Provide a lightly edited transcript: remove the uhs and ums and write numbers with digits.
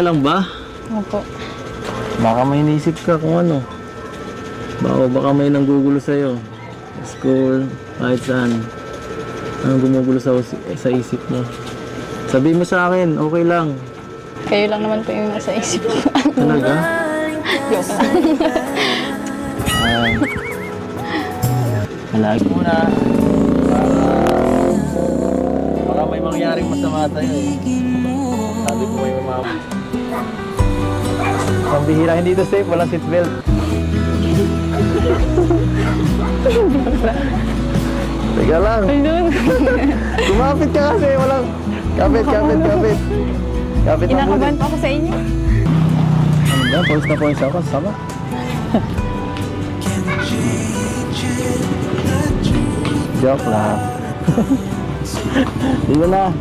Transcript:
Lang ba? Opo. Baka may inisip ka kung ano. Baka may nanggugulo sa'yo. Sa school, kahit saan. Anong gumugulo sa isip mo? Sabihin mo sa akin, okay lang. Kayo lang naman po yung nasa isip ko. Talaga? Joke lang. Malagi muna. Baka may mangyaring masama sa'yo eh. Sabi ko may mama. Ang bihira, hindi ito safe, walang seatbelt. Teka lang. Kumapit ka kasi, walang... Kapit. Kapit na muna. Kinakabahan pa ako sa inyo. Ano ba? Pawis ako. Sama. Joke lang. Hindi na.